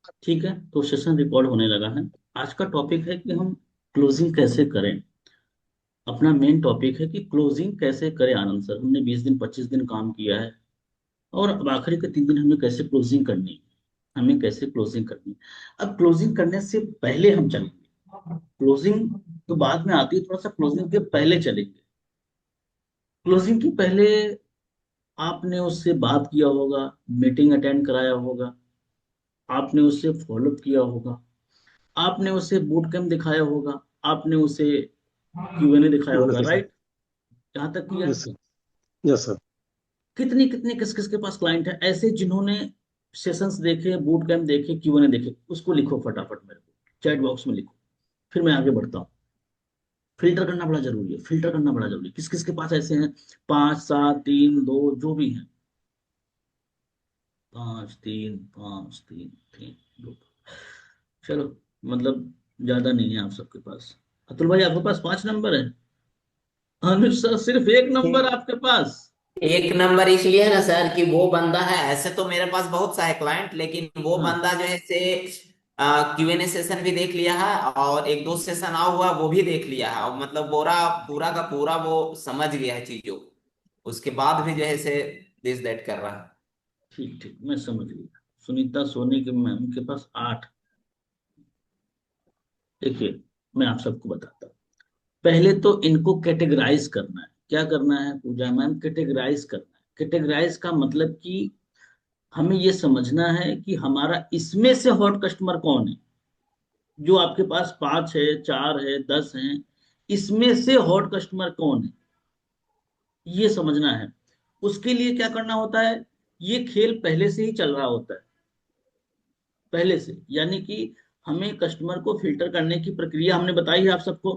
ठीक है, तो सेशन रिकॉर्ड होने लगा है। आज का टॉपिक है कि हम क्लोजिंग कैसे करें। अपना मेन टॉपिक है कि क्लोजिंग कैसे करें। आनंद सर, हमने 20 दिन 25 दिन काम किया है, और अब आखिरी के 3 दिन हमें कैसे क्लोजिंग करनी है, हमें कैसे क्लोजिंग करनी है। अब क्लोजिंग करने से पहले हम चलेंगे, क्लोजिंग तो बाद में आती है, थोड़ा सा क्लोजिंग के पहले चलेंगे। क्लोजिंग के पहले आपने उससे बात किया होगा, मीटिंग अटेंड कराया होगा, आपने उससे फॉलोअप किया होगा, आपने उसे बूट कैंप दिखाया होगा, आपने उसे क्यूएनए दिखाया होगा, बिल्कुल सर। राइट? यहाँ तक किया। Yes sir. Yes sir. कितनी कितनी किस किस के पास क्लाइंट है ऐसे जिन्होंने सेशंस देखे, बूट कैंप देखे, क्यूएनए देखे? उसको लिखो फटाफट मेरे को, चैट बॉक्स में लिखो। फिर मैं आगे बढ़ता हूँ। फिल्टर करना बड़ा जरूरी है, फिल्टर करना बड़ा जरूरी है। किस किस के पास ऐसे हैं? 5 7 3 2 जो भी हैं। 5 3 5 3 3 2। चलो, मतलब ज्यादा नहीं है आप सबके पास। अतुल भाई, आपके पास 5 नंबर है। अनुज सर, सिर्फ एक नंबर आपके पास। एक नंबर इसलिए है ना सर कि वो बंदा है। ऐसे तो मेरे पास बहुत सा है क्लाइंट, लेकिन वो हाँ, बंदा जो है से क्यूएनए सेशन भी देख लिया है और एक दो सेशन आ हुआ वो भी देख लिया है, और मतलब पूरा पूरा का पूरा वो समझ गया है चीजों को। उसके बाद भी जो है से दिस दैट कर रहा है। ठीक ठीक, मैं समझ गया। सुनीता सोनी के मैम के पास 8। देखिए, मैं आप सबको बताता हूँ। पहले तो इनको कैटेगराइज करना है। क्या करना है पूजा मैम? कैटेगराइज करना है। कैटेगराइज का मतलब कि हमें ये समझना है कि हमारा इसमें से हॉट कस्टमर कौन है। जो आपके पास 5 है, 4 है, 10 है, इसमें से हॉट कस्टमर कौन है, ये समझना है। उसके लिए क्या करना होता है? ये खेल पहले से ही चल रहा होता है, पहले से। यानी कि हमें कस्टमर को फिल्टर करने की प्रक्रिया हमने बताई है आप सबको।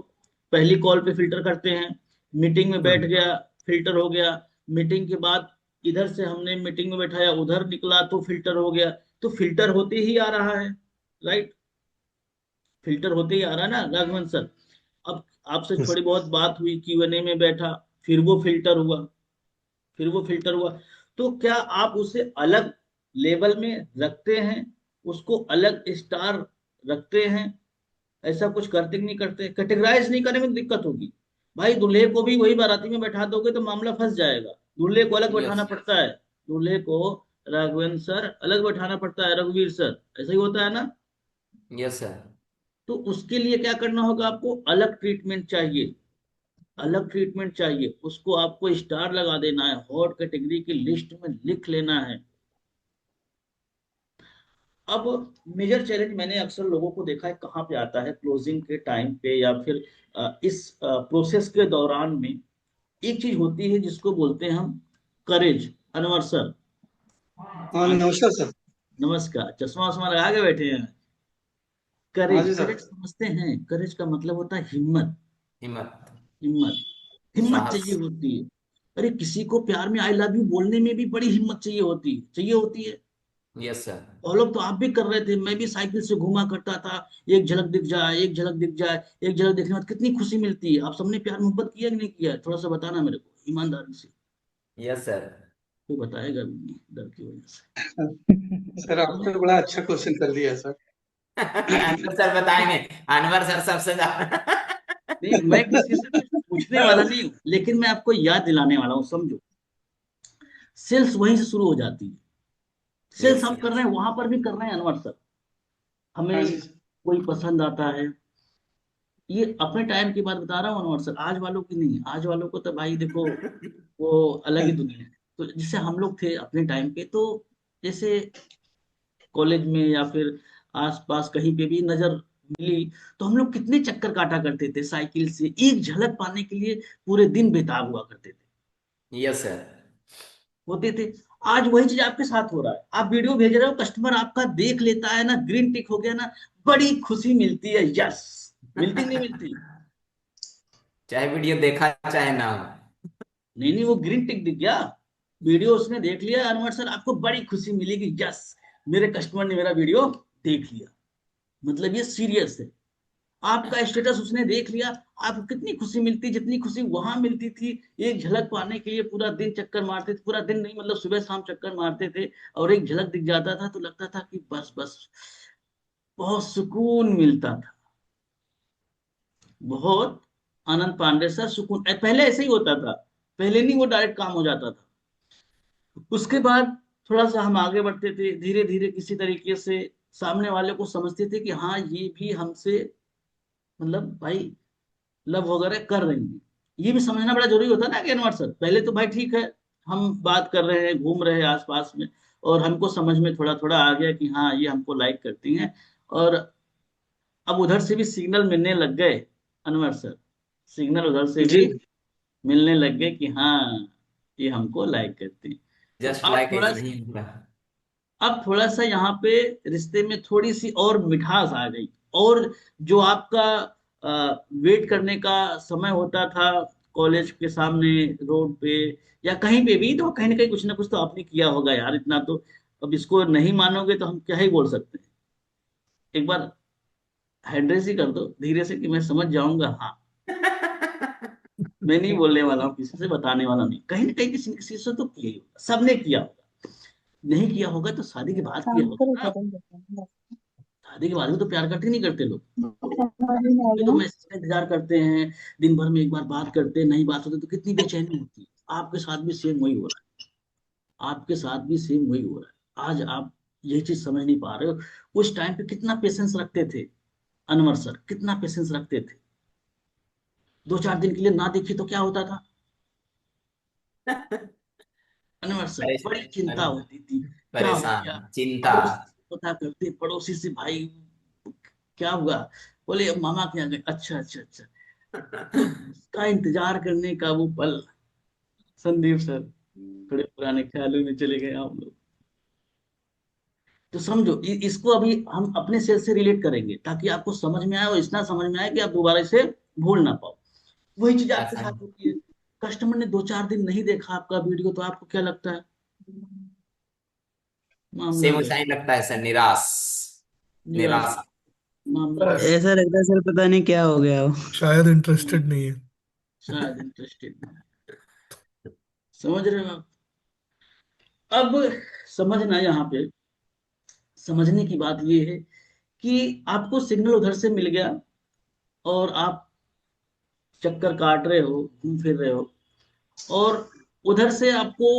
पहली कॉल पे फिल्टर करते हैं, मीटिंग में बैठ हम्म। गया, फिल्टर हो गया। मीटिंग के बाद इधर से हमने मीटिंग में बैठाया, उधर निकला तो फिल्टर हो गया। तो फिल्टर होते ही आ रहा है, राइट? फिल्टर होते ही आ रहा है ना राघवन सर? अब आपसे यस। थोड़ी बहुत बात हुई, क्यूएनए में बैठा, फिर वो फिल्टर हुआ, फिर वो फिल्टर हुआ। तो क्या आप उसे अलग लेवल में रखते हैं, उसको अलग स्टार रखते हैं? ऐसा कुछ करते कि नहीं करते? कैटेगराइज नहीं करने में दिक्कत होगी। भाई, दूल्हे को भी वही बाराती में बैठा दोगे तो मामला फंस जाएगा। दूल्हे को अलग बैठाना यस। पड़ता है, दूल्हे को राघवेंद्र सर अलग बैठाना पड़ता है, रघुवीर सर, ऐसा ही होता है ना? Yes sir. तो उसके लिए क्या करना होगा? आपको अलग ट्रीटमेंट चाहिए, अलग ट्रीटमेंट चाहिए। उसको आपको स्टार लगा देना है, हॉट कैटेगरी की लिस्ट में लिख लेना है। अब मेजर चैलेंज मैंने अक्सर लोगों को देखा है कहाँ पे आता है, क्लोजिंग के टाइम पे या फिर इस प्रोसेस के दौरान में। एक चीज होती है जिसको बोलते हैं हम करेज। अनवर सर, हाँ, आगे नमस्कार सर। नमस्कार, चश्मा वश्मा लगा के बैठे हैं। हाँ करेज, जी सर। करेज समझते हैं? करेज का मतलब होता है हिम्मत। हिम्मत। हिम्मत, हिम्मत साहस। चाहिए होती है। अरे, किसी को प्यार में आई लव यू बोलने में भी बड़ी हिम्मत चाहिए होती है, चाहिए होती है। Yes sir. और लोग तो आप भी कर रहे थे, मैं भी साइकिल से घुमा करता था। एक झलक दिख जाए, एक झलक दिख जाए, एक झलक दिखने में कितनी खुशी मिलती है। आप सबने प्यार मोहब्बत किया कि नहीं किया है? थोड़ा सा बताना मेरे को ईमानदारी से। Yes sir. कोई बताएगा भी नहीं, डर की वजह से। सर, आपने बड़ा अच्छा क्वेश्चन कर दिया सर। अनवर सर बताएंगे। अनवर सर सबसे ज्यादा। नहीं, मैं किसी से कुछ पूछने वाला नहीं हूँ, लेकिन मैं आपको याद दिलाने वाला हूँ, समझो। सेल्स वहीं से शुरू हो जाती है। सेल्स यस हम सर। कर रहे हैं, वहां पर भी कर रहे हैं अनवर सर। हाँ हमें जी। कोई पसंद आता है। ये अपने टाइम की बात बता रहा हूँ अनवर सर, आज वालों की नहीं। आज वालों को तो भाई देखो, वो अलग ही दुनिया है। तो जैसे हम लोग थे अपने टाइम पे, तो जैसे कॉलेज में या फिर आसपास कहीं पे भी नजर मिली, तो हम लोग कितने चक्कर काटा करते थे साइकिल से, एक झलक पाने के लिए पूरे दिन बेताब हुआ करते थे, यस सर। होते थे। आज वही चीज आपके साथ हो रहा है। आप वीडियो भेज रहे हो, कस्टमर आपका देख लेता है ना, ग्रीन टिक हो गया ना, बड़ी खुशी मिलती है। यस, मिलती नहीं मिलती? चाहे वीडियो देखा चाहे ना हो। नहीं नहीं, वो ग्रीन टिक दिख गया, वीडियो उसने देख लिया अनवर सर, आपको बड़ी खुशी मिलेगी। यस, मेरे कस्टमर ने मेरा वीडियो देख लिया, मतलब ये सीरियस है। आपका स्टेटस उसने देख लिया, आपको कितनी खुशी मिलती, जितनी खुशी वहां मिलती थी। एक झलक पाने के लिए पूरा दिन चक्कर मारते थे, पूरा दिन नहीं मतलब सुबह शाम चक्कर मारते थे, और एक झलक दिख जाता था तो लगता था कि बस बस, बहुत सुकून मिलता था, बहुत। आनंद पांडे सर सुकून, पहले ऐसे ही होता था, पहले नहीं वो डायरेक्ट काम हो जाता था। उसके बाद थोड़ा सा हम आगे बढ़ते थे, धीरे धीरे किसी तरीके से सामने वाले को समझते थे कि हाँ ये भी हमसे, मतलब भाई लव वगैरह कर रही हैं। ये भी समझना बड़ा जरूरी होता है ना कि अनवर सर, पहले तो भाई ठीक है, हम बात कर रहे हैं, घूम रहे हैं आसपास में, और हमको समझ में थोड़ा थोड़ा आ गया कि हाँ ये हमको लाइक करती हैं, और अब उधर से भी सिग्नल मिलने लग गए अनवर सर, सिग्नल उधर से जी। भी मिलने लग गए कि हाँ ये हमको लाइक करती हैं। तो जस्ट लाइक ऐसे नहीं होता। अब थोड़ा सा यहाँ पे रिश्ते में थोड़ी सी और मिठास आ गई, और जो आपका वेट करने का समय होता था कॉलेज के सामने, रोड पे या कहीं पे भी, तो कहीं ना कहीं कुछ ना कुछ तो आपने किया होगा यार, इतना तो अब इसको नहीं मानोगे तो हम क्या ही बोल सकते हैं। एक बार हैंड्रेस ही कर दो धीरे से कि मैं समझ जाऊंगा, हाँ। मैं नहीं बोलने वाला हूँ, किसी से बताने वाला नहीं, कहीं ना कहीं किसी न किसी से तो किया ही होगा, सबने किया होगा। नहीं किया होगा तो शादी के बाद किया होगा ना, शादी के बाद भी तो प्यार करते नहीं करते लोग, ये तो मैसेज का इंतजार करते हैं, दिन भर में एक बार बात करते हैं, नहीं बात होती तो कितनी बेचैनी होती है। आपके साथ भी सेम वही हो रहा है, आपके साथ भी सेम वही हो रहा है। आज आप यही चीज समझ नहीं पा रहे हो, उस टाइम पे कितना पेशेंस रखते थे अनवर सर, कितना पेशेंस रखते थे। 2-4 दिन के लिए ना दिखी तो क्या होता था अनवर सर, बड़ी चिंता परेशान, होती थी, क्या हो गया। परेशान, चिंता। पड़ोसी से पता करते, पड़ोसी से, भाई क्या हुआ, बोले अब मामा के यहाँ गए, अच्छा अच्छा अच्छा। तो उसका इंतजार करने का वो पल, संदीप सर थोड़े पुराने ख्यालों में चले गए हम लोग। तो समझो इसको अभी हम अपने सेल से रिलेट करेंगे ताकि आपको समझ में आए, और इतना समझ में आए कि आप दोबारा इसे भूल ना पाओ। वही चीज आपके ऐसा साथ होती है, कस्टमर ने 2-4 दिन नहीं देखा आपका वीडियो, तो आपको क्या लगता है, मामला सेम वैसा गया, ही लगता है सर, निराश, निराश, निराश। मामला बस, गया, ऐसा लगता है सर, पता नहीं क्या हो गया हो। शायद इंटरेस्टेड नहीं है। शायद इंटरेस्टेड नहीं। समझ रहे हो आप। अब समझना यहाँ पे, समझने की बात ये है कि आपको सिग्नल उधर से मिल गया, और आप चक्कर काट रहे हो, घूम फिर रहे हो, और उधर से आपको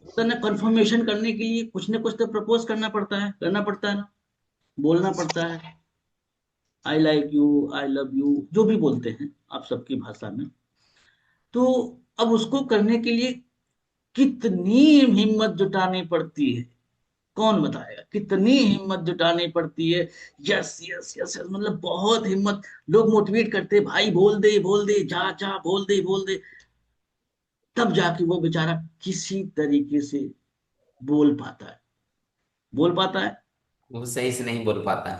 होता ना कंफर्मेशन करने के लिए कुछ ना कुछ तो प्रपोज करना पड़ता है, करना पड़ता है ना, बोलना पड़ता है, I like you, I love you, जो भी बोलते हैं आप सबकी भाषा में। तो अब उसको करने के लिए कितनी हिम्मत जुटानी पड़ती है, कौन बताएगा, कितनी हिम्मत जुटानी पड़ती है। यस यस यस यस, मतलब बहुत हिम्मत। लोग मोटिवेट करते हैं, भाई बोल दे, जा जा, बोल दे, तब जाके वो बेचारा किसी तरीके से बोल पाता है, बोल पाता है। वो सही से नहीं बोल पाता।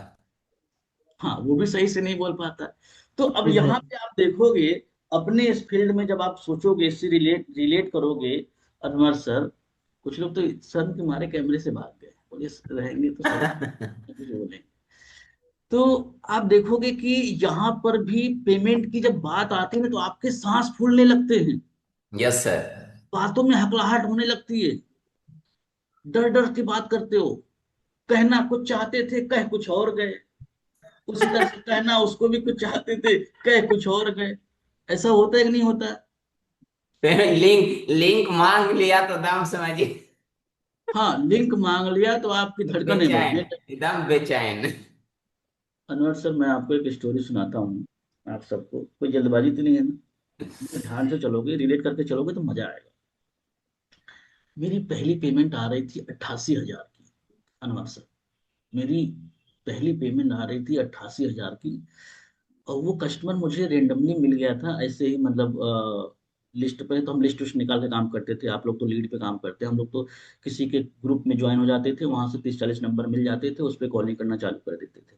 हाँ वो भी सही से नहीं बोल पाता है। तो अब जी यहाँ सर। पे आप देखोगे, अपने इस फील्ड में जब आप सोचोगे, इससे रिलेट रिलेट करोगे अनवर सर, कुछ लोग तो सर के मारे कैमरे से भाग गए, बोले रहेंगे तो सर कुछ बोलेंगे। तो आप देखोगे कि यहाँ पर भी पेमेंट की जब बात आती है ना, तो आपके सांस फूलने लगते हैं, यस सर। बातों में हकलाहट होने लगती है, डर डर की बात करते हो, कहना कुछ चाहते थे कह कुछ और गए, उसी तरह से कहना उसको भी कुछ चाहते थे, कह कुछ और गए। ऐसा होता है कि नहीं होता है? लिंक लिंक मांग लिया तो दाम समझिए। हाँ, लिंक मांग लिया तो आपकी धड़कनें बेचैन, बढ़ने लगी। एकदम बेचैन। अनवर सर, मैं आपको एक स्टोरी सुनाता हूँ, आप सबको, कोई जल्दबाजी तो नहीं है ना, ध्यान से चलोगे, रिलेट करके चलोगे तो मजा आएगा। मेरी पहली पेमेंट आ रही थी 88,000 की अनवर सर, मेरी पहली पेमेंट आ रही थी 88,000 की। और वो कस्टमर मुझे रेंडमली मिल गया था ऐसे ही, मतलब लिस्ट पे, तो हम लिस्ट उस्ट निकाल के काम करते थे, आप लोग तो लीड पे काम करते हैं, हम लोग तो किसी के ग्रुप में ज्वाइन हो जाते थे, वहां से 30-40 नंबर मिल जाते थे, उस पर कॉलिंग करना चालू कर देते थे।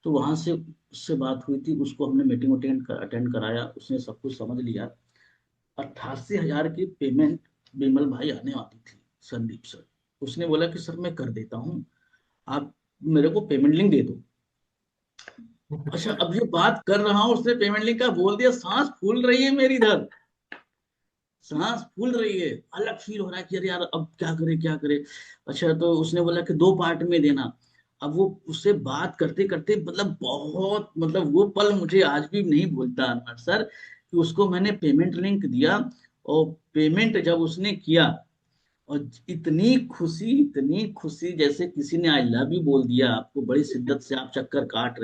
तो वहां से उससे बात हुई थी, उसको हमने मीटिंग अटेंड कराया, उसने सब कुछ समझ लिया। 88,000 की पेमेंट बिमल भाई आने वाली थी, संदीप सर। उसने बोला कि सर मैं कर देता हूँ, आप मेरे को पेमेंट लिंक दे दो। अच्छा, अब ये बात कर रहा हूँ, उसने पेमेंट लिंक का बोल दिया, सांस फूल रही है मेरी इधर, सांस फूल रही है, अलग फील हो रहा है कि अरे यार अब क्या करे क्या करे। अच्छा, तो उसने बोला कि 2 पार्ट में देना। अब वो उससे बात करते करते मतलब बहुत मतलब वो पल मुझे आज भी नहीं भूलता अनवर सर, कि उसको मैंने पेमेंट लिंक दिया और पेमेंट जब उसने किया, और इतनी खुशी जैसे किसी ने आई लव यू बोल दिया आपको, बड़ी शिद्दत से आप चक्कर काट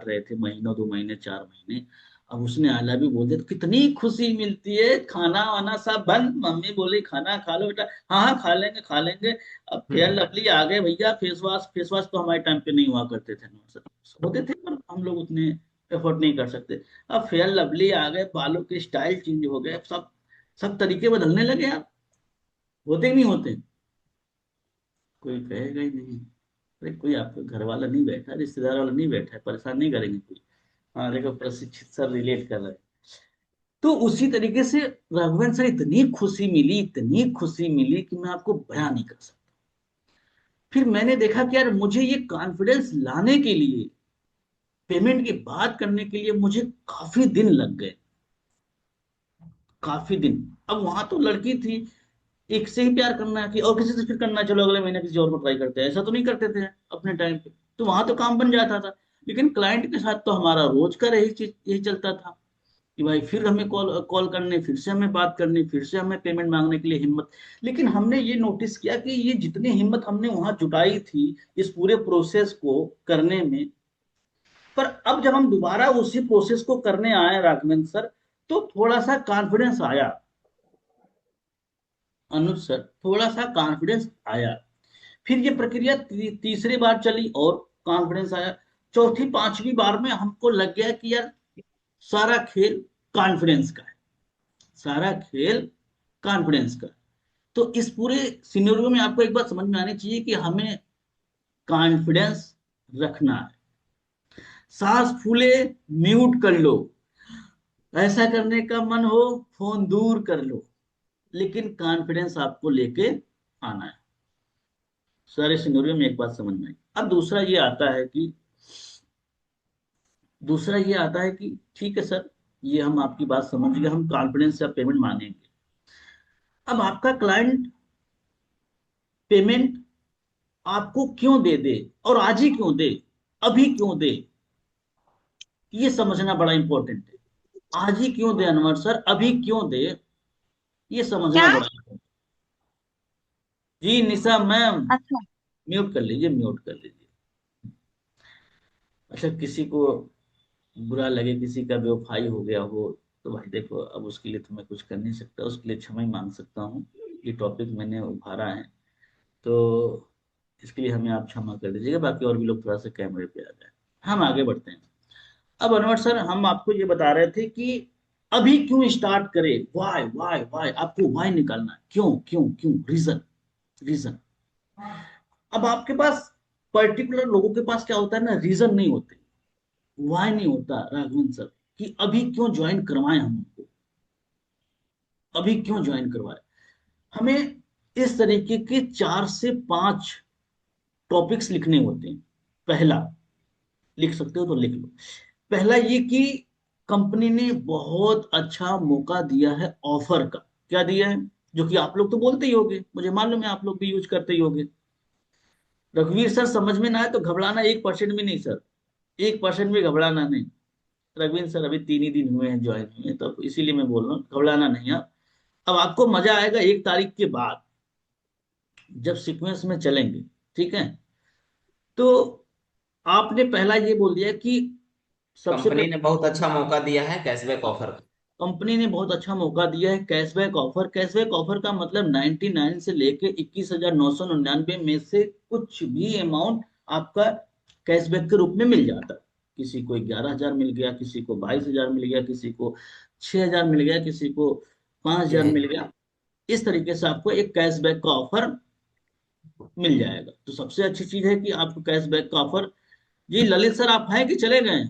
रहे थे महीनों 2 महीने 4 महीने, अब उसने आई लव यू बोल दिया तो कितनी खुशी मिलती है। खाना वाना सब बंद, मम्मी बोली खाना खा लो बेटा, हाँ हाँ खा लेंगे खा लेंगे। अब फेयर हम्म। लवली आ गए भैया, फेस वॉश तो हमारे टाइम पे नहीं हुआ करते थे ना सर, होते थे पर हम लोग उतने एफर्ट नहीं कर सकते। अब फेयर लवली आ गए, बालों के स्टाइल चेंज हो गए, सब सब तरीके बदलने लगे। आप होते ही नहीं होते, कोई कहेगा ही नहीं। अरे कोई आपका घर वाला नहीं बैठा, रिश्तेदार वाला नहीं बैठा है, परेशान नहीं करेंगे कोई। हाँ देखो प्रशिक्षित सर रिलेट कर रहे हैं। तो उसी तरीके से राघवेंद्र सर, इतनी खुशी मिली कि मैं आपको बयान नहीं कर सकता। फिर मैंने देखा कि यार मुझे ये कॉन्फिडेंस लाने के लिए, पेमेंट की बात करने के लिए मुझे काफी दिन लग गए, काफी दिन। अब वहां तो लड़की थी, एक से ही प्यार करना है कि और किसी से फिर करना है, चलो अगले महीने किसी और को ट्राई करते हैं, ऐसा तो नहीं करते थे अपने टाइम पे। तो वहां तो काम बन जाता था। लेकिन क्लाइंट के साथ तो हमारा रोज का यही चीज यही चलता था कि भाई फिर हमें कॉल कॉल करने, फिर से हमें बात करनी, फिर से हमें पेमेंट मांगने के लिए हिम्मत। लेकिन हमने ये नोटिस किया कि ये जितनी हिम्मत हमने वहां जुटाई थी इस पूरे प्रोसेस को करने में, पर अब जब हम दोबारा उसी प्रोसेस को करने आए राघवेंद्र सर, तो थोड़ा सा कॉन्फिडेंस आया। अनुज सर, थोड़ा सा कॉन्फिडेंस आया। फिर ये प्रक्रिया तीसरी बार चली और कॉन्फिडेंस आया। चौथी पांचवी बार में हमको लग गया कि यार सारा खेल कॉन्फिडेंस का है, सारा खेल कॉन्फिडेंस का है। तो इस पूरे सिनेरियो में आपको एक बात समझ में आनी चाहिए कि हमें कॉन्फिडेंस रखना है। सांस फूले म्यूट कर लो, ऐसा करने का मन हो फोन दूर कर लो, लेकिन कॉन्फिडेंस आपको लेके आना है। सारे सिनेरियो में एक बात समझ में आई। अब दूसरा ये आता है कि ठीक है सर, ये हम आपकी बात समझ गए, हम कॉन्फिडेंस से आप पेमेंट मांगेंगे। अब आपका क्लाइंट पेमेंट आपको क्यों दे दे, और आज ही क्यों दे, अभी क्यों दे, ये समझना बड़ा इंपॉर्टेंट है। आज ही क्यों दे अनवर सर, अभी क्यों दे, ये समझना क्या? बड़ा important। जी निशा मैम, अच्छा। म्यूट कर लीजिए, म्यूट कर लीजिए। अच्छा किसी को बुरा लगे, किसी का बेवफाई हो गया हो, तो भाई देखो अब उसके लिए तो मैं कुछ कर नहीं सकता, उसके लिए क्षमा ही मांग सकता हूँ। ये टॉपिक मैंने उभारा है, तो इसके लिए हमें आप क्षमा कर दीजिएगा। बाकी और भी लोग थोड़ा सा कैमरे पे आ जाए, हम आगे बढ़ते हैं। अब अनवर सर, हम आपको ये बता रहे थे कि अभी क्यों स्टार्ट करें, वाई वाई वाई, आपको वाई निकालना है, क्यों क्यों क्यों, रीजन रीजन। अब आपके पास पर्टिकुलर लोगों के पास क्या होता है ना, रीजन नहीं होते, वाई नहीं होता राघवन सर, कि अभी क्यों ज्वाइन करवाएं हम उनको, अभी क्यों ज्वाइन करवाएं। हमें इस तरीके के 4 से 5 टॉपिक्स लिखने होते हैं। पहला, लिख सकते हो तो लिख लो। पहला ये कि कंपनी ने बहुत अच्छा मौका दिया है ऑफर का। क्या दिया है, जो कि आप लोग तो बोलते ही होगे, मुझे मालूम है आप लोग भी यूज करते ही होगे। रघुवीर सर समझ में ना आए तो घबराना 1% भी नहीं सर, 1% भी घबराना नहीं। रघुवीर सर अभी 3 ही दिन हुए हैं ज्वाइन हुए, तो इसीलिए मैं बोल रहा हूँ, घबराना नहीं आप। अब आपको मजा आएगा 1 तारीख के बाद, जब सीक्वेंस में चलेंगे, ठीक है। तो आपने पहला ये बोल दिया कि सबसे कंपनी पहले ने बहुत अच्छा मौका दिया है कैशबैक ऑफर का। कंपनी ने बहुत अच्छा मौका दिया है कैशबैक ऑफर। कैशबैक ऑफर का मतलब 99 से लेके 21,999 में से कुछ भी अमाउंट आपका कैशबैक के रूप में मिल जाता है। किसी को 11,000 मिल गया, किसी को 22,000 मिल गया, किसी को 6,000 मिल गया, किसी को 5,000 जी। मिल गया। इस तरीके से आपको एक कैशबैक का ऑफर मिल जाएगा। तो सबसे अच्छी चीज है कि आपको कैशबैक का ऑफर। जी ललित सर, आप हैं कि चले गए?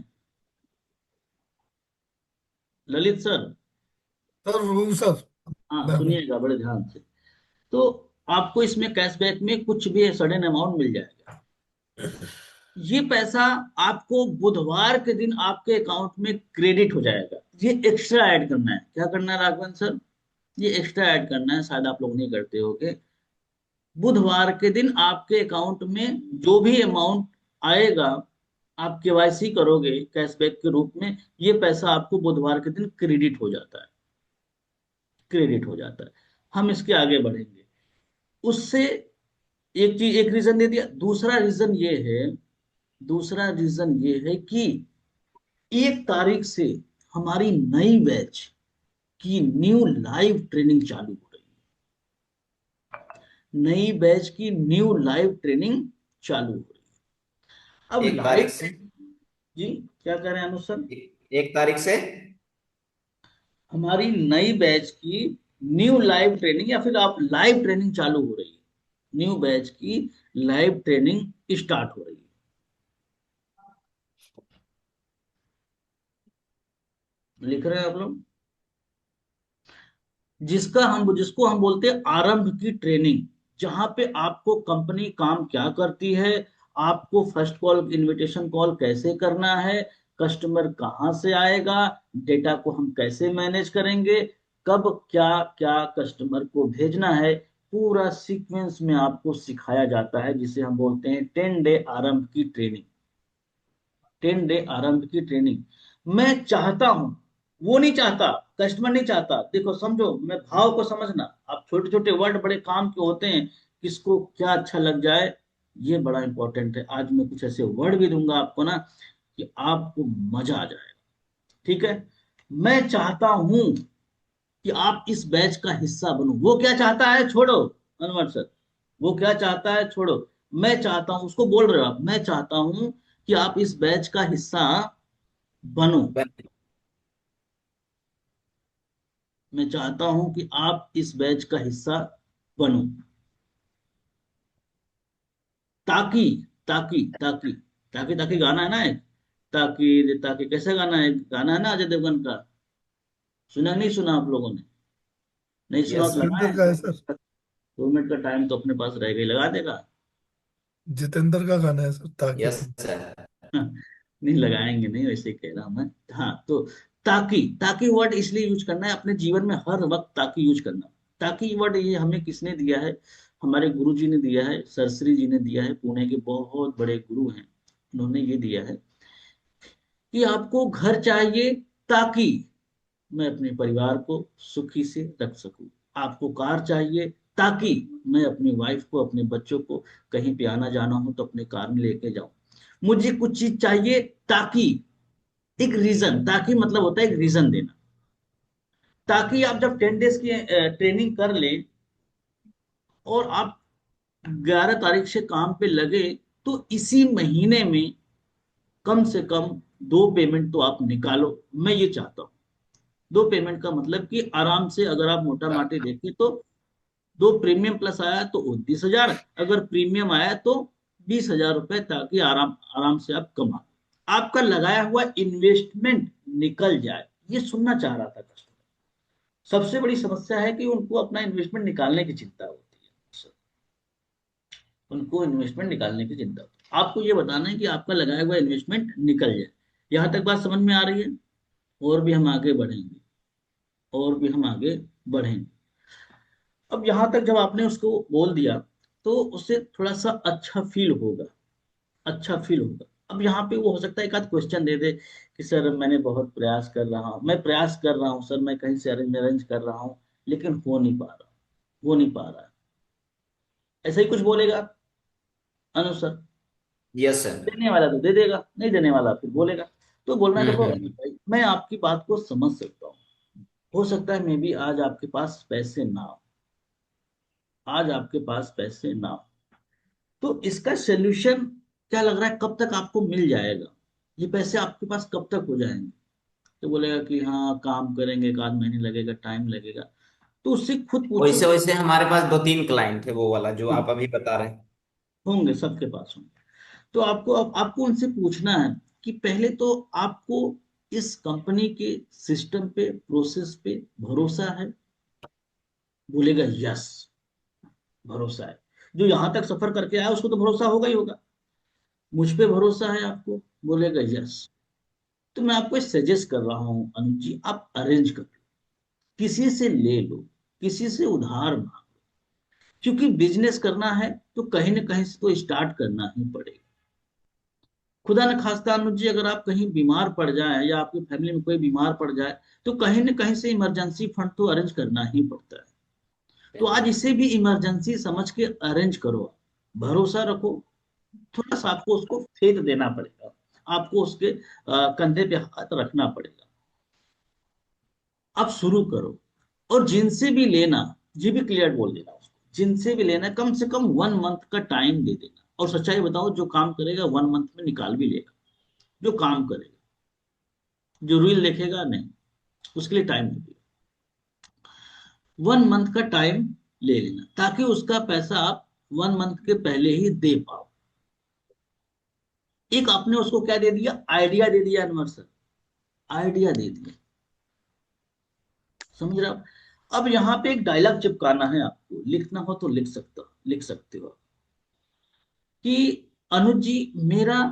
Lalit sir, sir room sir. हाँ सुनिएगा बड़े ध्यान से। तो आपको इसमें कैशबैक में कुछ भी सडन अमाउंट मिल जाएगा। ये पैसा आपको बुधवार के दिन आपके अकाउंट में क्रेडिट हो जाएगा। ये एक्स्ट्रा ऐड करना है। क्या करना है राघवन सर, ये एक्स्ट्रा ऐड करना है, शायद आप लोग नहीं करते होगे। बुधवार के दिन आपके अकाउंट में जो भी अमाउंट आएगा, आप केवाईसी करोगे कैशबैक के रूप में, ये पैसा आपको बुधवार के दिन क्रेडिट हो जाता है, क्रेडिट हो जाता है। हम इसके आगे बढ़ेंगे। उससे एक चीज, एक रीजन दे दिया। दूसरा रीजन ये है कि 1 तारीख से हमारी नई बैच की न्यू लाइव ट्रेनिंग चालू हो रही है। नई बैच की न्यू लाइव ट्रेनिंग चालू हो रही है। अब 1 तारीख लाइव, से? जी क्या कह रहे हैं अनुज सर? 1 तारीख से? हमारी नई बैच की न्यू लाइव ट्रेनिंग, या फिर आप लाइव ट्रेनिंग चालू हो रही है। न्यू बैच की लाइव ट्रेनिंग स्टार्ट हो रही है। लिख रहे हैं आप लोग? जिसको हम बोलते हैं आरंभ की ट्रेनिंग, जहां पे आपको कंपनी काम क्या करती है, आपको फर्स्ट कॉल इनविटेशन कॉल कैसे करना है, कस्टमर कहाँ से आएगा, डेटा को हम कैसे मैनेज करेंगे, कब क्या क्या कस्टमर को भेजना है, पूरा सीक्वेंस में आपको सिखाया जाता है, जिसे हम बोलते हैं 10 डे आरंभ की ट्रेनिंग। 10 डे आरंभ की ट्रेनिंग। मैं चाहता हूं, वो नहीं चाहता, कस्टमर नहीं चाहता। देखो समझो, मैं भाव को समझना। आप छोटे छोटे वर्ड बड़े काम के होते हैं, किसको क्या अच्छा लग जाए, ये बड़ा इंपॉर्टेंट है। आज मैं कुछ ऐसे वर्ड भी दूंगा आपको ना कि आपको मजा आ जाएगा। ठीक है? मैं चाहता हूं कि आप इस बैच का हिस्सा बनो। वो क्या चाहता है छोड़ो, अनवर सर, वो क्या चाहता है छोड़ो। मैं चाहता हूं, उसको बोल रहे हो आप, मैं चाहता हूं कि आप इस बैच का हिस्सा बनो। मैं चाहता हूं कि आप इस बैच का हिस्सा बनो, ताकि ताकि ताकि ताकि ताकि गाना है ना एक, ताकि कैसे गाना है, गाना है ना अजय देवगन का। सुना नहीं सुना आप लोगों ने? नहीं सुना यस तो सर। जितेंद्र लगाए। का है सर। 2 मिनट का टाइम तो अपने पास रहेगा ही, लगा देगा। जितेंद्र का गाना है सर, ताकि यस तुम। सर। नहीं लगाएंगे नहीं, वैसे ही कह रहा हूं मैं। हाँ तो ताकि, ताकि वर्ड इसलिए यूज करना है अपने जीवन में, हर वक्त ताकि यूज करना। ताकि वर्ड ये हमें किसने दिया है? हमारे गुरु जी ने दिया है, सरश्री जी ने दिया है, पुणे के बहुत बड़े गुरु हैं। उन्होंने ये दिया है कि आपको घर चाहिए ताकि मैं अपने परिवार को सुखी से रख सकूं। आपको कार चाहिए ताकि मैं अपनी वाइफ को, अपने बच्चों को कहीं पे आना जाना हो तो अपने कार में लेके जाऊं। मुझे कुछ चीज चाहिए ताकि, एक रीजन, ताकि मतलब होता है एक रीजन देना। ताकि आप जब 10 डेज की ट्रेनिंग कर ले और आप 11 तारीख से काम पे लगे, तो इसी महीने में कम से कम 2 पेमेंट तो आप निकालो। मैं ये चाहता हूँ। 2 पेमेंट का मतलब कि आराम से, अगर आप मोटा माटी देखें तो 2 प्रीमियम प्लस आया तो 29,000, अगर प्रीमियम आया तो 20,000 रुपए, ताकि आराम आराम से आप कमा, आपका लगाया हुआ इन्वेस्टमेंट निकल जाए। ये सुनना चाह रहा था कस्टमर। सबसे बड़ी समस्या है कि उनको अपना इन्वेस्टमेंट निकालने की चिंता होती है। उनको इन्वेस्टमेंट निकालने की चिंता होती है। आपको ये बताना है कि आपका लगाया हुआ इन्वेस्टमेंट निकल जाए। यहां तक बात समझ में आ रही है? और भी हम आगे बढ़ेंगे, और भी हम आगे बढ़ेंगे। अब यहां तक जब आपने उसको बोल दिया, तो उससे थोड़ा सा अच्छा फील होगा, अच्छा फील होगा। अब यहाँ पे वो हो सकता है एक आध क्वेश्चन दे दे कि सर मैंने बहुत प्रयास कर रहा हूँ, मैं प्रयास कर रहा हूँ सर, मैं कहीं से अरेंज अरेंज कर रहा हूँ, लेकिन हो नहीं पा रहा, हो नहीं पा रहा। ऐसा ही कुछ बोलेगा अनु सर। Yes sir. देने वाला तो दे देगा, नहीं देने वाला फिर बोलेगा। तो बोलना है, देखो अनु हम्म। भाई, मैं आपकी बात को समझ सकता हूँ। हो सकता है मे बी आज आपके पास पैसे ना हो, आज आपके पास पैसे ना हो, तो इसका सोल्यूशन क्या लग रहा है, कब तक आपको मिल जाएगा? ये पैसे आपके पास कब तक हो जाएंगे? तो बोलेगा कि हाँ काम करेंगे, 1 आध महीने लगेगा, टाइम लगेगा। तो उससे खुद पूछो। वैसे वैसे हमारे पास 2-3 क्लाइंट है, वो वाला जो हाँ, आप अभी बता रहे हैं। होंगे, सबके पास होंगे। तो आपको, अब आपको उनसे पूछना है कि पहले तो आपको इस कंपनी के सिस्टम पे, प्रोसेस पे भरोसा है? बोलेगा यस, भरोसा है। जो यहां तक सफर करके आया उसको तो भरोसा होगा ही होगा। मुझ पे भरोसा है आपको? बोलेगा यस। तो मैं आपको सजेस्ट कर रहा हूं अनुज जी, आप अरेंज कर लो, किसी से ले लो, किसी से उधार मांगो। क्योंकि बिजनेस करना है तो कहीं ना कहीं से तो स्टार्ट करना ही पड़ेगा। खुदा न खास्ता अनुज जी, अगर आप कहीं बीमार पड़ जाए या आपकी फैमिली में कोई बीमार पड़ जाए, तो कहीं ना कहीं से इमरजेंसी फंड तो अरेंज करना ही पड़ता है। तो आज इसे भी इमरजेंसी समझ के अरेंज करो, भरोसा रखो। थोड़ा सा आपको उसको फेथ देना पड़ेगा, आपको उसके कंधे पे हाथ रखना पड़ेगा। आप शुरू करो। और जिनसे भी लेना, ये भी क्लियर बोल देना उसको, जिनसे भी लेना कम से कम 1 मंथ का टाइम दे देना। और सच्चाई बताओ, जो काम करेगा 1 मंथ में निकाल भी लेगा। जो काम करेगा, जो रील देखेगा नहीं, उसके लिए टाइम दे। 1 मंथ का टाइम ले लेना, ताकि उसका पैसा आप 1 मंथ के पहले ही दे पाओ। एक आपने उसको क्या दे दिया, आइडिया दे दिया अनवर सर, आइडिया दे दिया। समझ रहे हो आप? अब यहाँ पे एक डायलॉग चिपकाना है आपको, लिखना हो तो लिख सकते हो कि अनुज जी, मेरा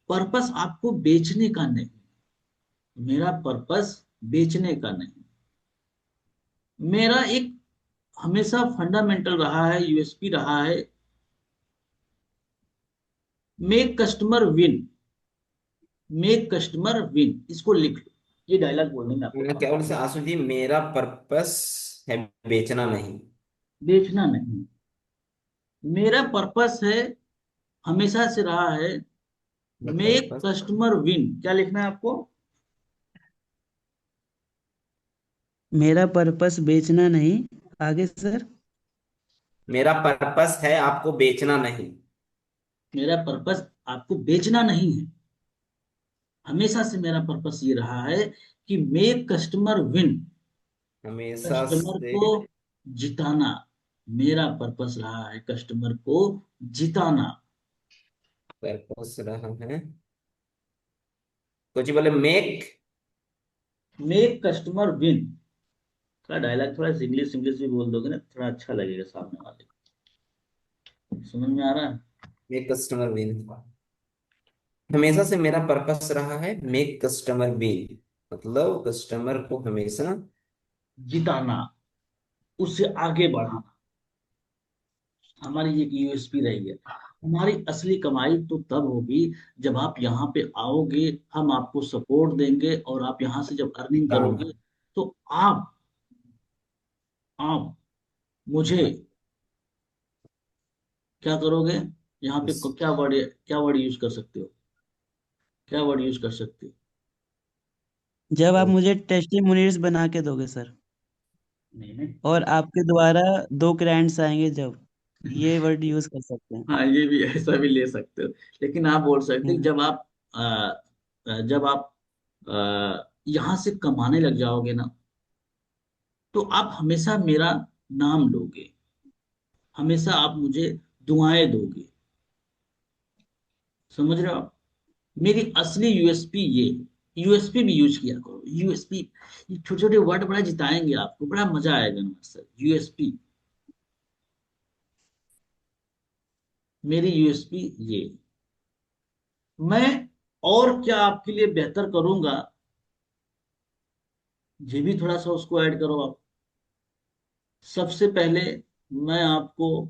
पर्पस आपको बेचने का नहीं, मेरा पर्पस बेचने का नहीं, मेरा एक हमेशा फंडामेंटल रहा है, यूएसपी रहा है, make customer win, make customer win. इसको लिख लो, ये डायलॉग बोलने में आपको क्या बोल काम, से आंसू जी, मेरा पर्पस है बेचना नहीं। बेचना नहीं। मेरा पर्पस है, हमेशा से रहा है, मेरा मेक पर्पस कस्टमर विन। क्या लिखना है आपको? मेरा पर्पस बेचना नहीं। आगे सर। मेरा पर्पस है आपको बेचना नहीं। मेरा पर्पस आपको बेचना नहीं है, हमेशा से मेरा पर्पस ये रहा है कि मेक कस्टमर विन, हमेशा कस्टमर से को जिताना। मेरा पर्पस रहा है कस्टमर को जिताना। पर्पस रहा है, कुछ बोले मेक। मेक कस्टमर विन का डायलॉग थोड़ा इंग्लिश इंग्लिश भी बोल दोगे ना, थोड़ा अच्छा लगेगा सामने वाले को। समझ में आ रहा है? मेक कस्टमर विन, हमेशा से मेरा पर्पस रहा है मेक कस्टमर विन, मतलब कस्टमर को हमेशा। जिताना, उससे आगे बढ़ाना, हमारी एक यूएसपी रही है। हमारी असली कमाई तो तब होगी जब आप यहाँ पे आओगे, हम आपको सपोर्ट देंगे, और आप यहाँ से जब अर्निंग दाम। करोगे तो आप मुझे क्या करोगे? यहाँ पे क्या वर्ड यूज कर सकते हो, क्या वर्ड यूज कर सकते हो? जब आप मुझे टेस्टिमोनियल्स बना के दोगे सर, नहीं नहीं। और आपके द्वारा 2 क्लाइंट्स आएंगे जब, ये वर्ड यूज कर सकते हैं। हाँ, ये भी ऐसा भी ले सकते हो। लेकिन आप बोल सकते हो, हम्म। जब आप यहाँ से कमाने लग जाओगे ना, तो आप हमेशा मेरा नाम लोगे, हमेशा आप मुझे दुआएं दोगे। समझ रहे हो आप? मेरी असली यूएसपी ये, यूएसपी भी यूज किया करो, यूएसपी। ये छोटे छोटे वर्ड बड़ा जिताएंगे आपको, बड़ा मजा आएगा ना सर। यूएसपी, मेरी यूएसपी ये। मैं और क्या आपके लिए बेहतर करूंगा, ये भी थोड़ा सा उसको ऐड करो आप। सबसे पहले मैं आपको,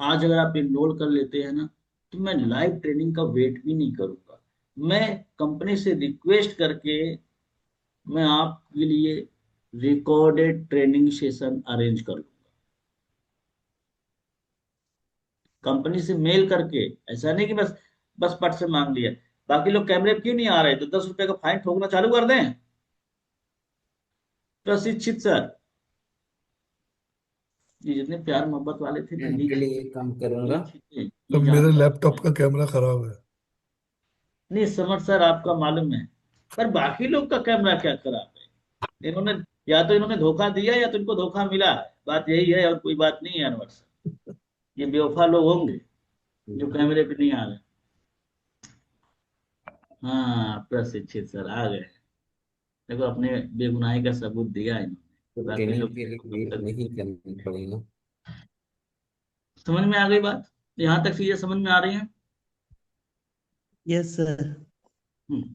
आज अगर आप इनरोल कर लेते हैं ना, तो मैं लाइव ट्रेनिंग का वेट भी नहीं करूंगा। मैं कंपनी से रिक्वेस्ट करके मैं आपके लिए रिकॉर्डेड ट्रेनिंग सेशन अरेंज कर लूंगा, कंपनी से मेल करके। ऐसा नहीं कि बस बस पट से मांग लिया। बाकी लोग कैमरे पे क्यों नहीं आ रहे, तो 10 रुपए का फाइन ठोकना चालू कर दें। प्रशिक्षित सर, ये जितने प्यार मोहब्बत वाले थे ना, मैं आपके लिए ये काम ये करूंगा। चीजें, तो ये मेरे जानते लैपटॉप हैं। का कैमरा खराब है। नहीं समझ सर, आपका मालूम है, पर बाकी लोग का कैमरा क्या खराब है? इन्होंने, या तो इन्होंने धोखा दिया या तो इनको धोखा मिला है, बात यही है, और कोई बात नहीं है अनवर सर। ये बेवफा लोग होंगे जो कैमरे पे नहीं आ रहे। हाँ, प्रशिक्षित सर आ गए। देखो, अपने बेगुनाही का सबूत दिया तो इन्होंने, बाकी ट्रेनिंग लोग के लिए कब वेट तक। नहीं करना पड़ेगा। समझ में आ गई बात? यहाँ तक चीजें समझ में आ रही हैं? Yes sir. हम्म।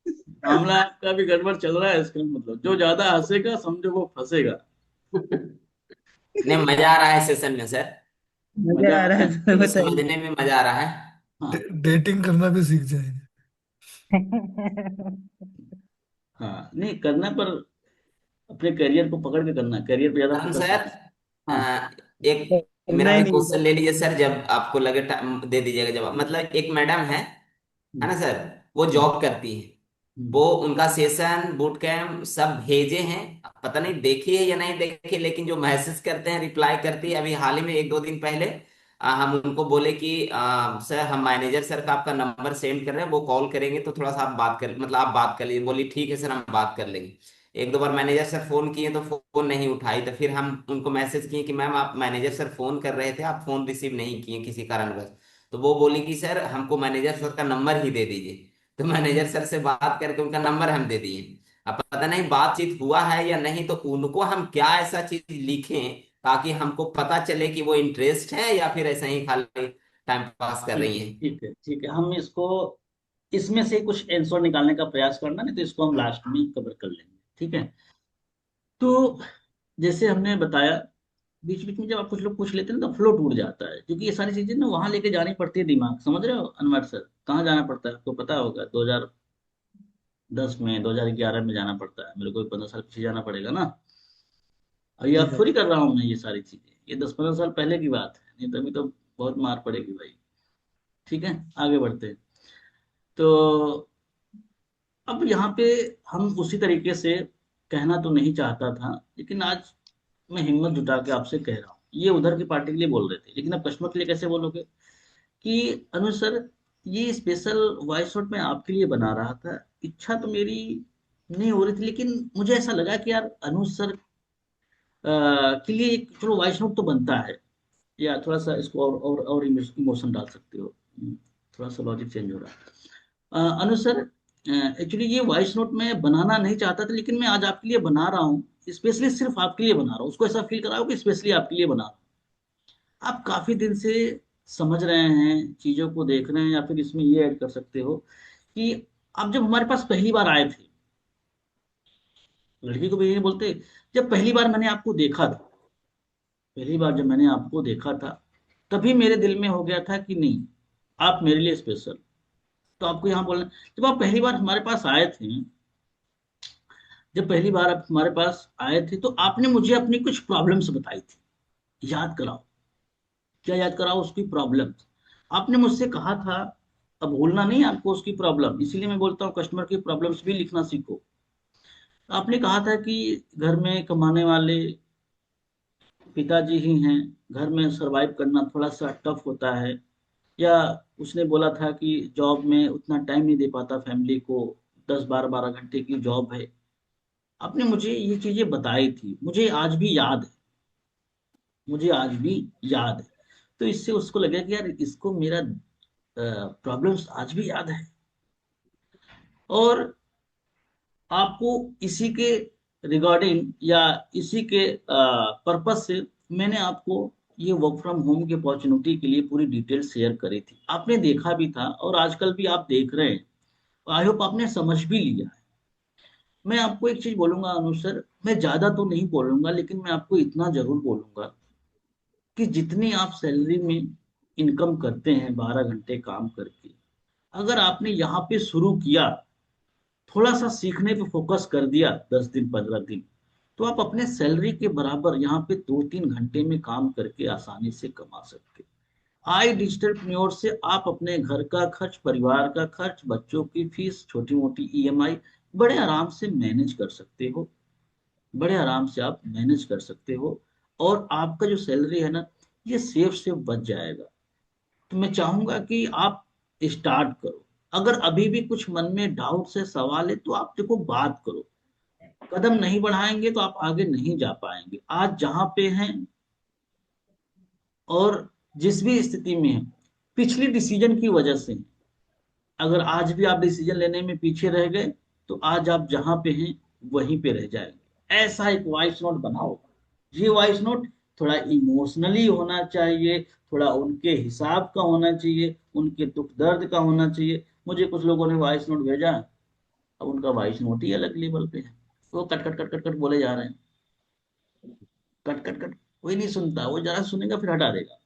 मामला आपका भी गड़बड़ चल रहा है, इसका मतलब जो ज्यादा हंसेगा समझो वो फंसेगा। नहीं, मजा आ रहा है सेशन में सर। मजा मजा आ आ रहा रहा है है। सर, ये बताइए। समझने में मजा आ रहा है। हाँ। डेटिंग करना भी सीख जाएंगे। हाँ नहीं करना, पर अपने करियर को पकड़ के करना, करियर पे ज्यादा हम फोकस सर, करना। हाँ। अ, एक करना मेरा ही भी नहीं क्वेश्चन सर। ले लीजिए सर, जब आपको लगे टाइम दे दीजिएगा जवाब। मतलब एक मैडम है हम्म, ना सर, वो हम्म, जॉब करती है। हम्म, वो उनका सेशन बूट कैम्प सब भेजे हैं, पता नहीं देखी है या नहीं देखी, लेकिन जो मैसेज करते हैं रिप्लाई करती है। अभी हाल ही में एक दो दिन पहले हम उनको बोले कि सर हम मैनेजर सर का आपका नंबर सेंड कर रहे हैं, वो कॉल करेंगे तो थोड़ा सा आप बात कर, मतलब आप बात कर लीजिए। बोली ठीक है सर, हम बात कर लेंगे। एक दो बार मैनेजर सर फोन किए तो फोन नहीं उठाई, तो फिर हम उनको मैसेज किए कि मैम आप, मैनेजर सर फोन कर रहे थे, आप फोन रिसीव नहीं किए किसी कारणवश। तो वो बोली कि सर हमको मैनेजर सर का नंबर ही दे दीजिए। तो मैनेजर सर से बात करके उनका नंबर हम दे दिए। अब पता नहीं बातचीत हुआ है या नहीं, तो उनको हम क्या ऐसा चीज लिखें ताकि हमको पता चले कि वो इंटरेस्ट है या फिर ऐसे ही खाली टाइम पास कर ठीक रही है हैं। ठीक है ठीक है, हम इसको इसमें से कुछ आंसर निकालने का प्रयास करना, नहीं तो इसको हम लास्ट में कवर कर लेंगे। ठीक है। तो जैसे हमने बताया, बीच बीच में जब आप कुछ लोग पूछ लेते हैं ना तो फ्लो टूट जाता है, क्योंकि ये सारी चीजें ना वहां लेके जानी पड़ती है दिमाग, समझ रहे हो अनवर सर? कहाँ जाना पड़ता है आपको पता होगा, 2010 में 2011 में जाना पड़ता है, मेरे को 15 साल पीछे जाना पड़ेगा ना। और ये जी अब सर। थोड़ी कर रहा हूँ मैं ये सारी चीजें, ये 10-15 साल पहले की बात है, नहीं तो अभी तो बहुत मार पड़ेगी भाई। ठीक है, आगे बढ़ते हैं। तो अब यहाँ पे हम उसी तरीके से, कहना तो नहीं चाहता था लेकिन आज मैं हिम्मत जुटा के आपसे कह रहा हूँ, ये उधर की पार्टी के लिए बोल रहे थे लेकिन अब कस्टमर के लिए कैसे बोलोगे? कि अनुज सर, ये स्पेशल वॉइस नोट मैं आपके लिए बना रहा था, इच्छा तो मेरी नहीं हो रही थी, लेकिन मुझे ऐसा लगा कि यार अनुज सर के लिए एक चलो वॉइस नोट तो बनता है, या थोड़ा सा इसको और इमोशन डाल सकते हो। थोड़ा सा लॉजिक चेंज हो रहा है। अनुज सर, एक्चुअली ये वॉइस नोट मैं बनाना नहीं चाहता था, लेकिन मैं आज आपके लिए बना रहा हूँ, स्पेशली सिर्फ आपके लिए बना रहा हूँ, उसको ऐसा फील कराओ कि स्पेशली आपके लिए बना रहा हूँ। आप काफी दिन से समझ रहे हैं, चीजों को देख रहे हैं, या फिर इसमें ये ऐड कर सकते हो कि आप जब हमारे पास पहली बार आए थे, लड़की को भी ये बोलते, जब पहली बार मैंने आपको देखा था, पहली बार जब मैंने आपको देखा था, तभी मेरे दिल में हो गया था कि नहीं, आप मेरे लिए स्पेशल। तो आपको यहाँ बोलना, जब आप पहली बार हमारे पास आए थे, जब पहली बार आप हमारे पास आए थे, तो आपने मुझे अपनी कुछ प्रॉब्लम्स बताई थी, याद कराओ। क्या याद कराओ? उसकी प्रॉब्लम आपने मुझसे कहा था, अब भूलना नहीं आपको उसकी प्रॉब्लम, इसीलिए मैं बोलता हूँ कस्टमर की प्रॉब्लम्स भी लिखना सीखो। आपने कहा था कि घर में कमाने वाले पिताजी ही हैं, घर में सरवाइव करना थोड़ा सा टफ होता है, या उसने बोला था कि जॉब में उतना टाइम नहीं दे पाता फैमिली को, 10-12 12 घंटे की जॉब है। आपने मुझे ये चीजें बताई थी, मुझे आज भी याद है, मुझे आज भी याद है। तो इससे उसको लगा कि यार इसको मेरा प्रॉब्लम्स आज भी याद है। और आपको इसी के रिगार्डिंग, या इसी के पर्पस से मैंने आपको ये वर्क फ्रॉम होम की अपॉर्चुनिटी के लिए पूरी डिटेल शेयर करी थी, आपने देखा भी था और आजकल भी आप देख रहे हैं। आई होप आपने समझ भी लिया है। मैं आपको एक चीज बोलूंगा अनुज सर, मैं ज्यादा तो नहीं बोलूंगा, लेकिन मैं आपको इतना जरूर बोलूंगा कि जितनी आप सैलरी में इनकम करते हैं 12 घंटे काम करके, अगर आपने यहाँ पे शुरू किया, थोड़ा सा सीखने पे फोकस कर दिया, 10 दिन 15 दिन, तो आप अपने सैलरी के बराबर यहाँ पे 2-3 घंटे में काम करके आसानी से कमा सकते। आई डिजिटलप्रेन्योर से आप अपने घर का खर्च, परिवार का खर्च, बच्चों की फीस, छोटी मोटी ईएमआई बड़े आराम से मैनेज कर सकते हो, बड़े आराम से आप मैनेज कर सकते हो। और आपका जो सैलरी है ना, ये सेफ से बच जाएगा। तो मैं चाहूंगा कि आप स्टार्ट करो। अगर अभी भी कुछ मन में डाउट है, सवाल है, तो आप देखो बात करो। कदम नहीं बढ़ाएंगे तो आप आगे नहीं जा पाएंगे। आज जहां पे हैं और जिस भी स्थिति में है, पिछली डिसीजन की वजह से हैं। अगर आज भी आप डिसीजन लेने में पीछे रह गए, तो आज आप जहां पे हैं वहीं पे रह जाएंगे। ऐसा एक वॉइस नोट बनाओ। ये वॉइस नोट थोड़ा इमोशनली होना चाहिए, थोड़ा उनके हिसाब का होना चाहिए, उनके दुख दर्द का होना चाहिए। मुझे कुछ लोगों ने वॉइस नोट भेजा, अब उनका वॉइस नोट ही अलग लेवल पे है, वो cut cut cut cut cut बोले जा रहे हैं, कट कट कट, कोई नहीं सुनता, वो जरा सुनेगा फिर हटा देगा।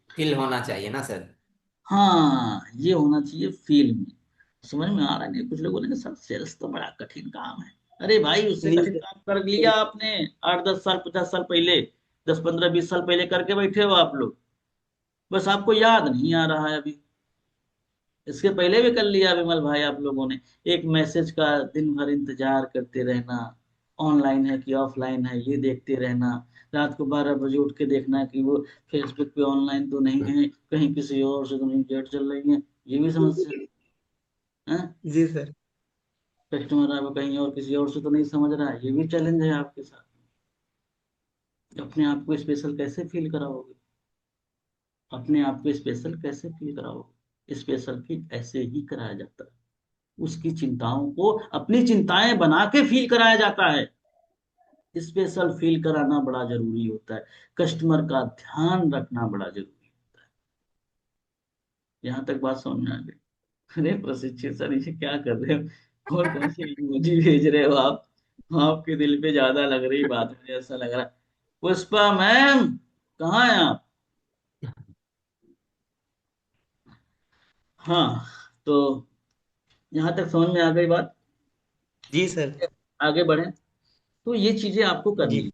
फील होना चाहिए ना सर। हाँ, ये होना चाहिए फील में। समझ में आ रहा है? नहीं, कुछ लोग बोलेंगे सर सेल्स तो बड़ा कठिन काम है। अरे भाई, उससे जी कठिन सर। काम कर लिया आपने 8-10 साल 50 साल पहले, 10-15-20 साल पहले करके बैठे हो आप लोग, बस आपको याद नहीं आ रहा है अभी। इसके पहले भी कर लिया विमल भाई आप लोगों ने। एक मैसेज का दिन भर इंतजार करते रहना, ऑनलाइन है कि ऑफलाइन है ये देखते रहना, रात को 12 बजे उठ के देखना कि वो फेसबुक पे ऑनलाइन तो नहीं है, कहीं किसी और से तो नहीं चैट चल रही है, ये भी समस्या है। जी सर। कस्टमर आपको कहीं और किसी और से तो नहीं समझ रहा है, ये भी चैलेंज है आपके साथ। अपने आप को स्पेशल कैसे फील कराओगे? अपने आप को स्पेशल कैसे फील कराओगे? स्पेशल फील ऐसे ही कराया जाता है, उसकी चिंताओं को अपनी चिंताएं बना के फील कराया जाता है। स्पेशल फील कराना बड़ा जरूरी होता है, कस्टमर का ध्यान रखना बड़ा जरूरी होता है। यहाँ तक बात समझ में आ गई? अरे प्रशिक्षित सर, ये क्या कर रहे हो? कौन कौन से इमोजी भेज रहे हो आप? आपके दिल पे ज्यादा लग रही बात, मुझे ऐसा लग रहा है। पुष्पा मैम, कहाँ हैं आप? हाँ, तो यहाँ तक समझ में आ गई बात। जी सर। आगे बढ़े, तो ये चीजें आपको करनी जी। है।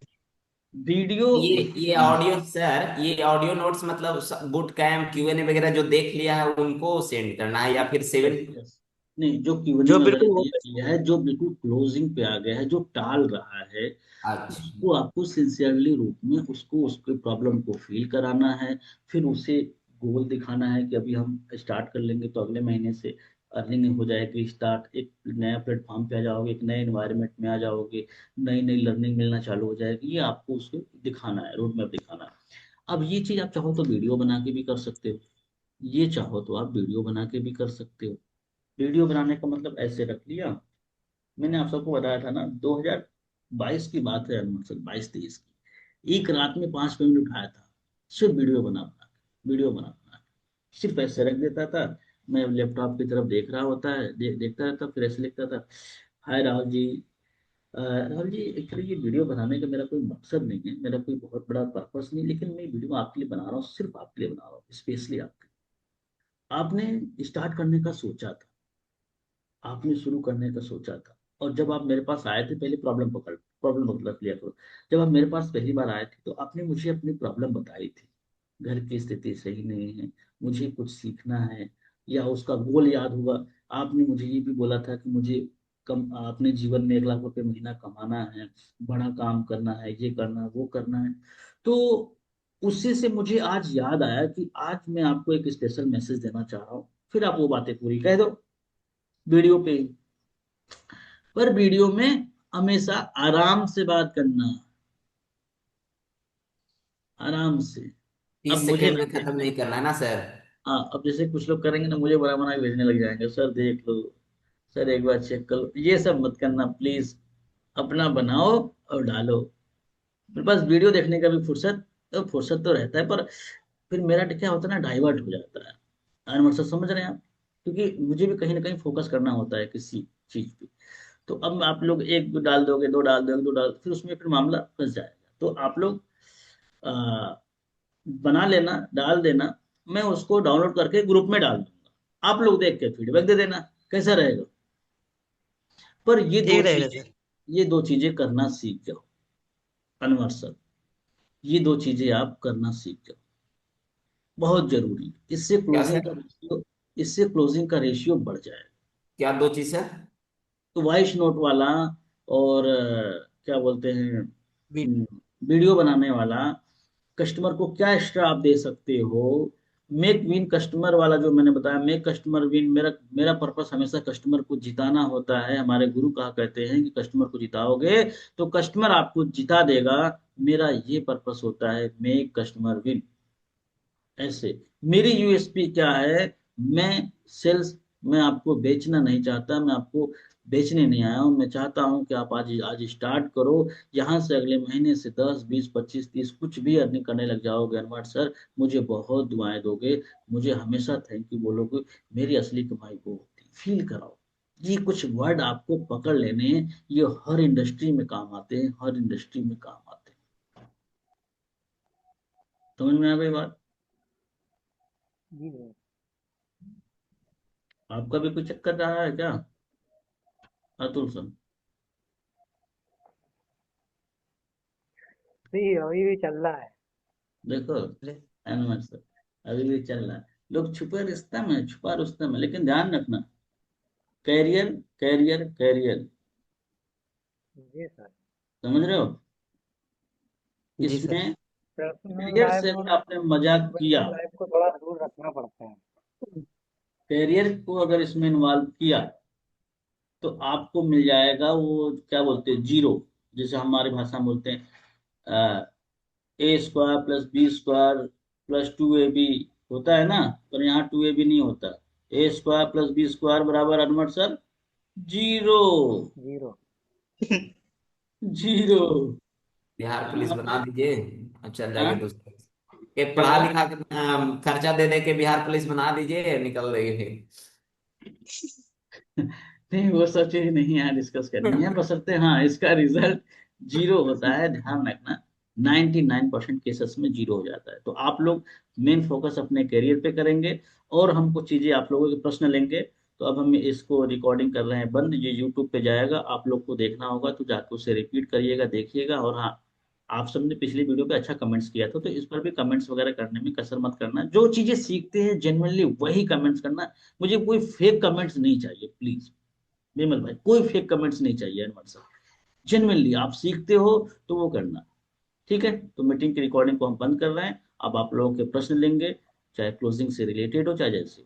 वीडियो। ये हाँ, ऑडियो सर, ये ऑडियो नोट्स मतलब बुट कैम्प क्यूएनए वगैरह जो देख लिया है उनको सेंड करना है, या फिर यस सेवन? यस। नहीं, जो Q&A जो वगैरह बिल्कुल देख लिया है, जो बिल्कुल क्लोजिंग पे आ गया है, जो टाल रहा है, अच्छा। उसको आपको सिंसियरली रूप में उसको उसके प्रॉब्लम को फील कराना है। फिर उसे गोल दिखाना है कि अभी हम स्टार्ट कर लेंगे तो अगले महीने से अर्निंग हो जाएगी स्टार्ट, एक नया प्लेटफॉर्म पे आ जाओगे, एक नए एनवायरनमेंट में आ जाओगे, नई नई लर्निंग मिलना चालू हो जाएगी, ये आपको उसको दिखाना है, रोड मैप दिखाना है। अब ये चीज आप चाहो तो वीडियो बना के भी कर सकते हो, ये चाहो तो आप वीडियो बना के भी कर सकते हो। वीडियो बनाने का मतलब ऐसे रख लिया, मैंने आप सबको बताया था ना, 2022 की बात है, मतलब 22-23 की, एक रात में 5 मिनट उठाया था, सिर्फ वीडियो बना बना के, वीडियो बना बना के सिर्फ ऐसे रख देता था। मैं लैपटॉप की तरफ देख रहा होता है, देखता रहता, फिर ऐसे लिखता था, हाय राहुल जी, राहुल जी एक्चुअली ये वीडियो बनाने का मेरा कोई मकसद नहीं है, मेरा कोई बहुत बड़ा पर्पस नहीं, लेकिन मैं वीडियो आपके लिए बना रहा हूँ, सिर्फ आपके लिए बना रहा हूँ, स्पेशली आपके लिए। आपने स्टार्ट करने का सोचा था, आपने शुरू करने का सोचा था, और जब आप मेरे पास आए थे, पहले प्रॉब्लम बतला लिया करो। जब आप मेरे पास पहली बार आए थे तो आपने मुझे अपनी प्रॉब्लम बताई थी, घर की स्थिति सही नहीं है, मुझे कुछ सीखना है, या उसका गोल याद हुआ। आपने मुझे ये भी बोला था कि मुझे कम अपने जीवन में 1 लाख रुपए महीना कमाना है, बड़ा काम करना है, ये करना है, वो करना है। तो उसी से मुझे आज याद आया कि आज मैं आपको एक स्पेशल मैसेज देना चाह रहा हूँ, फिर आप वो बातें पूरी कह दो वीडियो पे। पर वीडियो में हमेशा आराम से बात करना, आराम से। अब 30 मुझे सेकेंड ना, में खत्म नहीं करना है ना सर? हाँ, अब जैसे कुछ लोग करेंगे ना, मुझे बड़ा बना के भेजने लग जाएंगे, सर देख लो, सर एक बार चेक कर लो, ये सब मत करना प्लीज। अपना बनाओ और डालो। मेरे पास वीडियो देखने का भी फुर्सत तो रहता है, पर फिर मेरा क्या होता है ना, डाइवर्ट हो जाता है। अनवर्सत, समझ रहे हैं आप? क्योंकि मुझे भी कहीं ना कहीं फोकस करना होता है किसी चीज पे। तो अब आप लोग एक दो डाल दोगे, दो डाल दोगे, दो डाल, फिर उसमें फिर मामला फंस जाएगा। तो आप लोग आ, बना लेना, डाल देना, मैं उसको डाउनलोड करके ग्रुप में डाल दूंगा, आप लोग देख के फीडबैक दे देना कैसा रहेगा। पर ठीक रहेगा सर। ये दो चीजें करना सीख जाओ, अनवर सर, ये दो चीजें आप करना सीख जाओ, बहुत जरूरी है। क्या सर? इससे क्लोजिंग का रेशियो बढ़ जाएगा। क्या दो चीज सर? तो वॉइस नोट वाला, और क्या बोलते हैं, भी। वीडियो बनाने वाला, कस्टमर को क्या एक्स्ट्रा आप दे सकते हो। मेक विन कस्टमर वाला जो मैंने बताया, मेक कस्टमर विन, मेरा मेरा पर्पस हमेशा कस्टमर को जिताना होता है। हमारे गुरु कहा कहते हैं कि कस्टमर को जिताओगे तो कस्टमर आपको जिता देगा। मेरा ये पर्पस होता है, मेक कस्टमर विन। ऐसे मेरी यूएसपी क्या है, मैं सेल्स, मैं आपको बेचना नहीं चाहता, मैं आपको बेचने नहीं आया हूं, मैं चाहता हूं कि आप आज आज स्टार्ट करो, यहाँ से अगले महीने से 10 20 25 30 कुछ भी अर्निंग करने लग जाओगे अनवर सर। मुझे बहुत दुआएं दोगे, मुझे हमेशा थैंक यू बोलोगे, मेरी असली कमाई को होती फील कराओ। ये कुछ वर्ड आपको पकड़ लेने हैं, ये हर इंडस्ट्री में काम आते हैं, हर इंडस्ट्री में काम आते हैं। समझ में आ गई बात? जी सर। आपका भी कुछ चक्कर रहा है क्या अतुल सर? नहीं, अभी भी चल रहा है। देखो अनवर सर, अभी भी चल रहा है। लोग छुपे रिश्ता में, छुपा रुस्तम है, लेकिन ध्यान रखना, कैरियर कैरियर कैरियर। जी सर। समझ रहे हो? जी सर। इसमें पर्सनल कैरियर लाइफ से और अगर आपने मजाक किया, प्रोफेशनल लाइफ को थोड़ा दूर रखना पड़ता है। कैरियर को अगर इसमें इन्वॉल्व किया, तो आपको मिल जाएगा वो क्या बोलते हैं, जीरो। जैसे हमारी भाषा में बोलते हैं A square plus B square plus 2ab होता है ना, पर यहाँ 2ab नहीं होता। A square plus B square बराबर अनवर्ड sir zero. Zero. Zero. Bihar police यहाँ बना पे दीजिए, अब चल जाएंगे हाँ, दोस्तों। ये क्या पढ़ा हुआ? लिखा के खर्चा दे दे के बिहार पुलिस बना दीजिए, निकल देंगे नहीं, वो सब चीज नहीं यहाँ डिस्कस करनी है, फिर। बशर्ते हाँ इसका रिजल्ट जीरो होता है, ध्यान रखना। 99% केसेस में जीरो हो जाता है। तो आप लोग मेन फोकस अपने करियर पे करेंगे, और हम कुछ चीजें आप लोगों के प्रश्न लेंगे। तो अब हम इसको रिकॉर्डिंग कर रहे हैं बंद, ये यूट्यूब पे जाएगा, आप लोग को देखना होगा तो जाके उसे रिपीट करिएगा, देखिएगा। और हाँ, आप सबने पिछली वीडियो पे अच्छा कमेंट्स किया था, तो इस पर भी कमेंट्स वगैरह करने में कसर मत करना। जो चीजें सीखते हैं जेनुअनली वही कमेंट्स करना। मुझे कोई फेक कमेंट्स नहीं चाहिए प्लीज। विमल भाई, कोई फेक कमेंट्स नहीं चाहिए अनवर सर। जेनुअनली आप सीखते हो तो वो करना। ठीक है, तो मीटिंग की रिकॉर्डिंग को हम बंद कर रहे हैं। अब आप लोगों के प्रश्न लेंगे, चाहे क्लोजिंग से रिलेटेड हो चाहे जैसे।